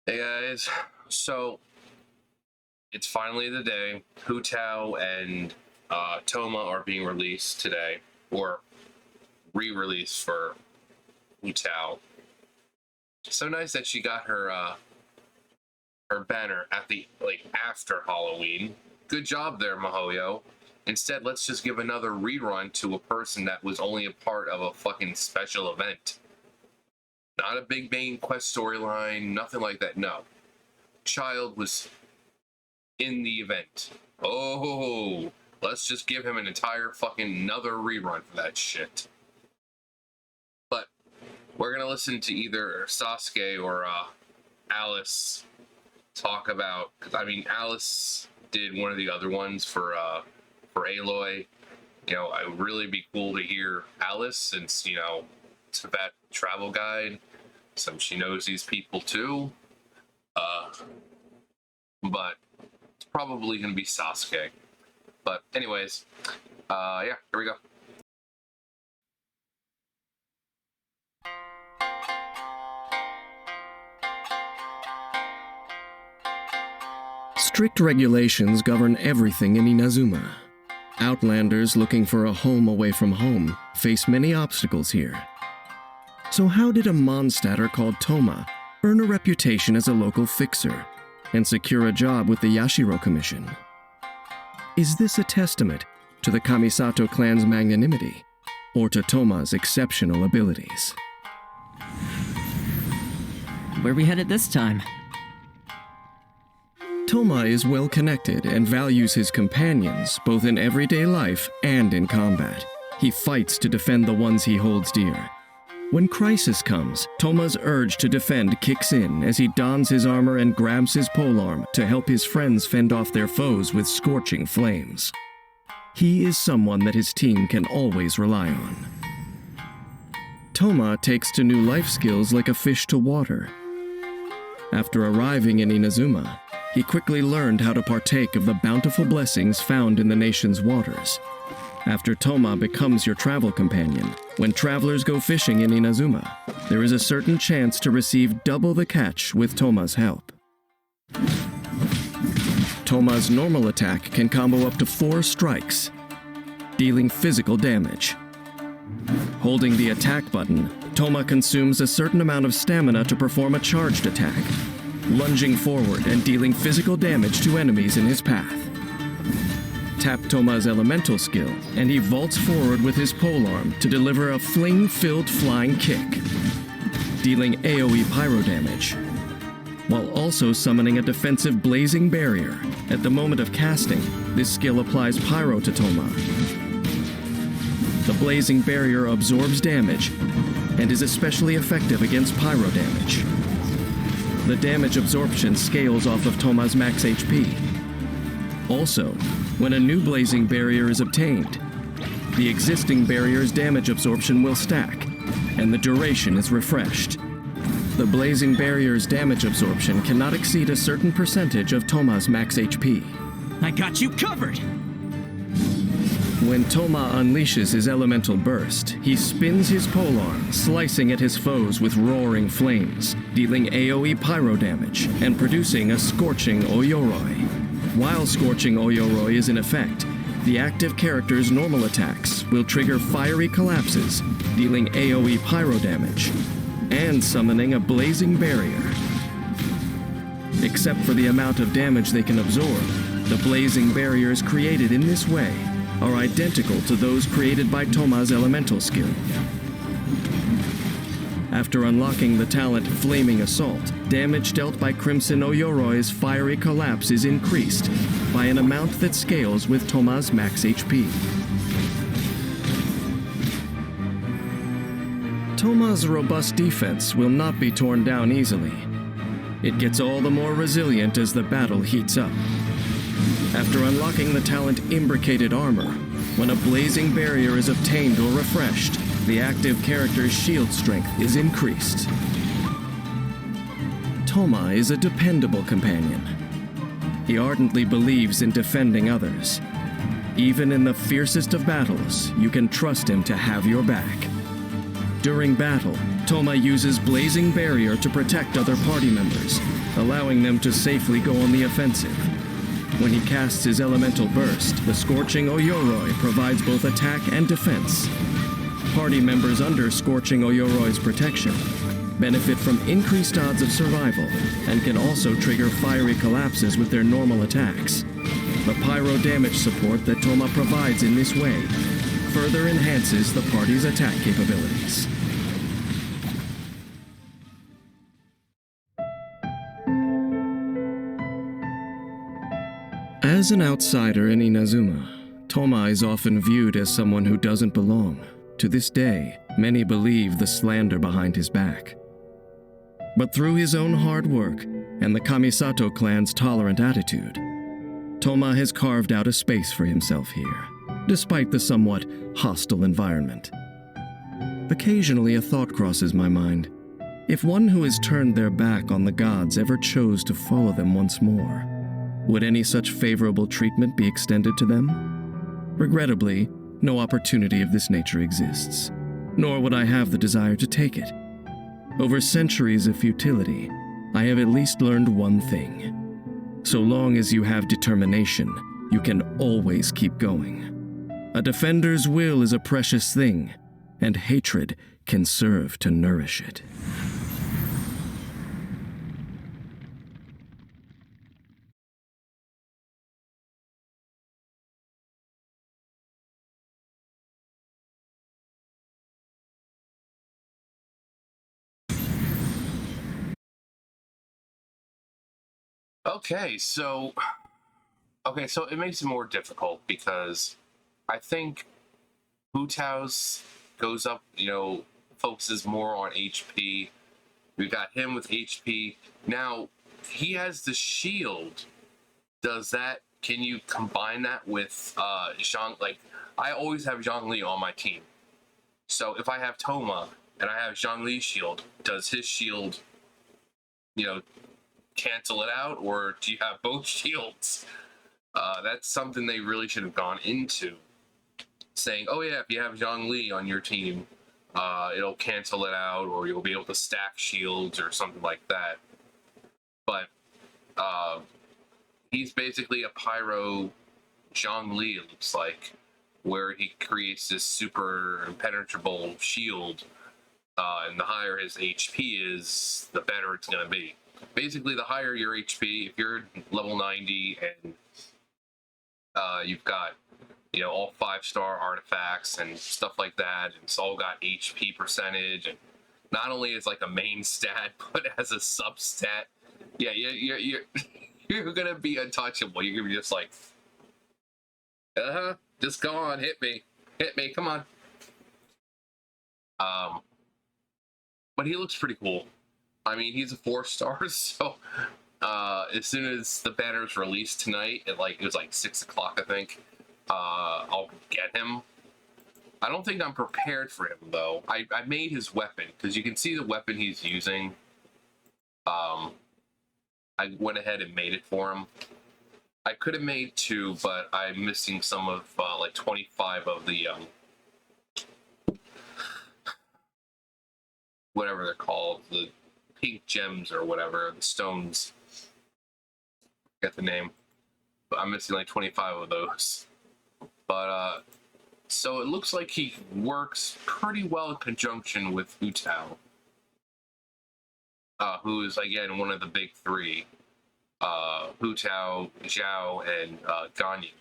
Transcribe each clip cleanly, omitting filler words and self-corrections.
Hey guys, so it's finally the day. Hu Tao and Thoma are being released today, or re-released for Hu Tao. So nice that she got her banner at the after Halloween. Good job there, Mihoyo. Instead, let's just give another rerun to a person that was only a part of a fucking special event. Not a big main quest storyline, nothing like that. No. Child was in the event. Oh, let's just give him an entire fucking another rerun for that shit. But we're gonna listen to either Sasuke or Alice talk about, because I mean Alice did one of the other ones for Aloy. You know, it would really be cool to hear Alice, since it's that travel guide, so she knows these people too. But it's probably going to be Sasuke. But anyways, yeah, here we go. Strict regulations govern everything in Inazuma. Outlanders looking for a home away from home face many obstacles here. So how did a Mondstadter called Thoma earn a reputation as a local fixer and secure a job with the Yashiro Commission? Is this a testament to the Kamisato clan's magnanimity, or to Thoma's exceptional abilities? Where are we headed this time? Thoma is well connected and values his companions both in everyday life and in combat. He fights to defend the ones he holds dear. When crisis comes, Thoma's urge to defend kicks in as he dons his armor and grabs his polearm to help his friends fend off their foes with scorching flames. He is someone that his team can always rely on. Thoma takes to new life skills like a fish to water. After arriving in Inazuma, he quickly learned how to partake of the bountiful blessings found in the nation's waters. After Thoma becomes your travel companion, when travelers go fishing in Inazuma, there is a certain chance to receive double the catch with Thoma's help. Thoma's normal attack can combo up to 4 strikes, dealing physical damage. Holding the attack button, Thoma consumes a certain amount of stamina to perform a charged attack, lunging forward and dealing physical damage to enemies in his path. Tap Thoma's elemental skill, and he vaults forward with his polearm to deliver a flame-filled flying kick, dealing AoE pyro damage, while also summoning a defensive blazing barrier. At the moment of casting, this skill applies pyro to Thoma. The blazing barrier absorbs damage and is especially effective against pyro damage. The damage absorption scales off of Thoma's max HP. Also, when a new blazing barrier is obtained, the existing barrier's damage absorption will stack, and the duration is refreshed. The blazing barrier's damage absorption cannot exceed a certain percentage of Thoma's max HP. I got you covered! When Thoma unleashes his elemental burst, he spins his polearm, slicing at his foes with roaring flames, dealing AoE pyro damage, and producing a scorching Oyoroi. While scorching Oyoroi is in effect, the active character's normal attacks will trigger fiery collapses, dealing AoE pyro damage, and summoning a blazing barrier. Except for the amount of damage they can absorb, the blazing barriers created in this way are identical to those created by Thoma's elemental skill. After unlocking the talent Flaming Assault, damage dealt by Crimson Oyoroi's fiery collapse is increased by an amount that scales with Thoma's max HP. Thoma's robust defense will not be torn down easily. It gets all the more resilient as the battle heats up. After unlocking the talent Imbricated Armor, when a blazing barrier is obtained or refreshed, the active character's shield strength is increased. Thoma is a dependable companion. He ardently believes in defending others. Even in the fiercest of battles, you can trust him to have your back. During battle, Thoma uses Blazing Barrier to protect other party members, allowing them to safely go on the offensive. When he casts his Elemental Burst, the Scorching Oyoroi provides both attack and defense. Party members under Scorching Oyoroi's protection benefit from increased odds of survival and can also trigger fiery collapses with their normal attacks. The pyro damage support that Thoma provides in this way further enhances the party's attack capabilities. As an outsider in Inazuma, Thoma is often viewed as someone who doesn't belong. To this day, many believe the slander behind his back. But through his own hard work and the Kamisato clan's tolerant attitude, Thoma has carved out a space for himself here, despite the somewhat hostile environment. Occasionally a thought crosses my mind. If one who has turned their back on the gods ever chose to follow them once more, would any such favorable treatment be extended to them? Regrettably, no opportunity of this nature exists, nor would I have the desire to take it. Over centuries of futility, I have at least learned one thing. So long as you have determination, you can always keep going. A defender's will is a precious thing, and hatred can serve to nourish it. So it makes it more difficult because I think Hu Tao's goes up, focuses more on HP. We got him with HP. Now, he has the shield. Can you combine that with Zhang? Like, I always have Zhongli on my team. So if I have Thoma and I have Zhongli's shield, does his shield, cancel it out, or do you have both shields? That's something they really should have gone into, saying, oh yeah, if you have Zhongli on your team, it'll cancel it out, or you'll be able to stack shields or something like that. But he's basically a pyro Zhongli, it looks like, where he creates this super impenetrable shield, and the higher his HP is, the better it's going to be. Basically, the higher your HP, if you're level 90 and you've got, all 5-star artifacts and stuff like that, and it's all got HP percentage, and not only as like a main stat, but as a substat, yeah, you're gonna be untouchable. You're gonna be just like, just go on, hit me, come on. But he looks pretty cool. I mean, he's a 4-star, so as soon as the banner's released tonight, it was like 6 o'clock, I think, I'll get him. I don't think I'm prepared for him, though. I made his weapon, because you can see the weapon he's using. I went ahead and made it for him. I could have made 2, but I'm missing some of, 25 of the, whatever they're called, the pink gems or whatever, the stones. Get the name, but I'm missing 25 of those. But so it looks like he works pretty well in conjunction with Hu Tao, who is again one of the big 3. Hu Tao, Zhao, and Ganyu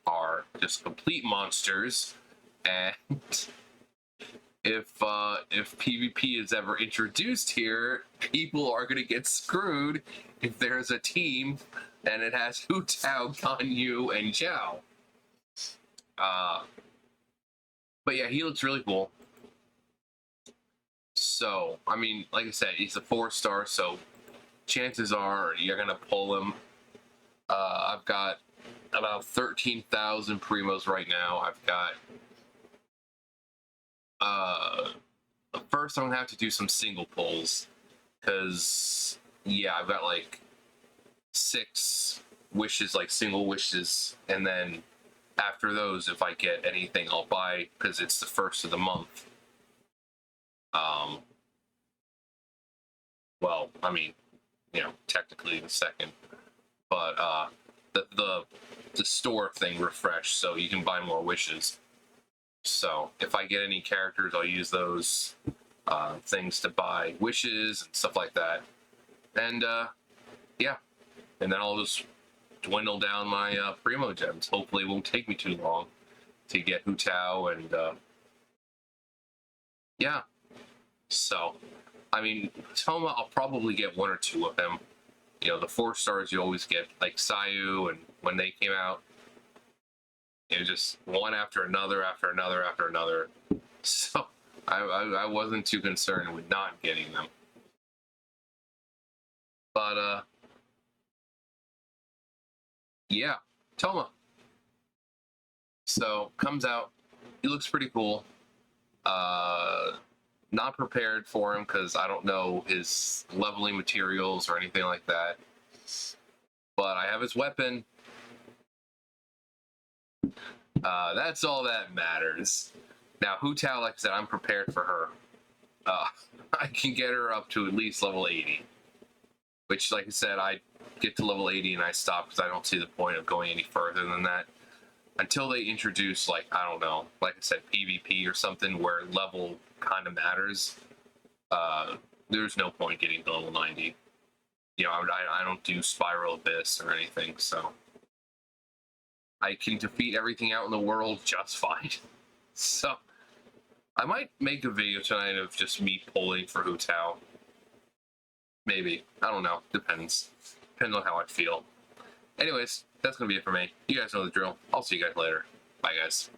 are just complete monsters, and if PvP is ever introduced here, people are going to get screwed if there's a team and it has Hu Tao, Ganyu, and Zhao. But yeah, he looks really cool. So, I mean, like I said, he's a 4-star, so chances are you're going to pull him. I've got about 13,000 primos right now. I've got first I'm gonna have to do some single pulls, because yeah, I've got 6 wishes, single wishes, and then after those, if I get anything, I'll buy, because it's the first of the month. Um, well, I mean, technically the second, but the store thing refreshed, so you can buy more wishes. So if I get any characters, I'll use those things to buy wishes and stuff like that. And yeah, and then I'll just dwindle down my primo gems. Hopefully, it won't take me too long to get Hu Tao and yeah. So, I mean, Thoma, I'll probably get one or two of them. The 4 stars you always get, like Sayu, and when they came out, just one after another, after another, after another. So, I wasn't too concerned with not getting them. But, yeah, Thoma. So, comes out, he looks pretty cool. Not prepared for him because I don't know his leveling materials or anything like that. But I have his weapon. That's all that matters. Now, Hu Tao, like I said, I'm prepared for her. I can get her up to at least level 80. Which, like I said, I get to level 80 and I stop because I don't see the point of going any further than that. Until they introduce, like, I don't know, like I said, PvP or something where level kind of matters, there's no point getting to level 90. I don't do Spiral Abyss or anything, so I can defeat everything out in the world just fine. So I might make a video tonight of just me pulling for Hu Tao. Maybe. I don't know. Depends. Depends on how I feel. Anyways, that's going to be it for me. You guys know the drill. I'll see you guys later. Bye, guys.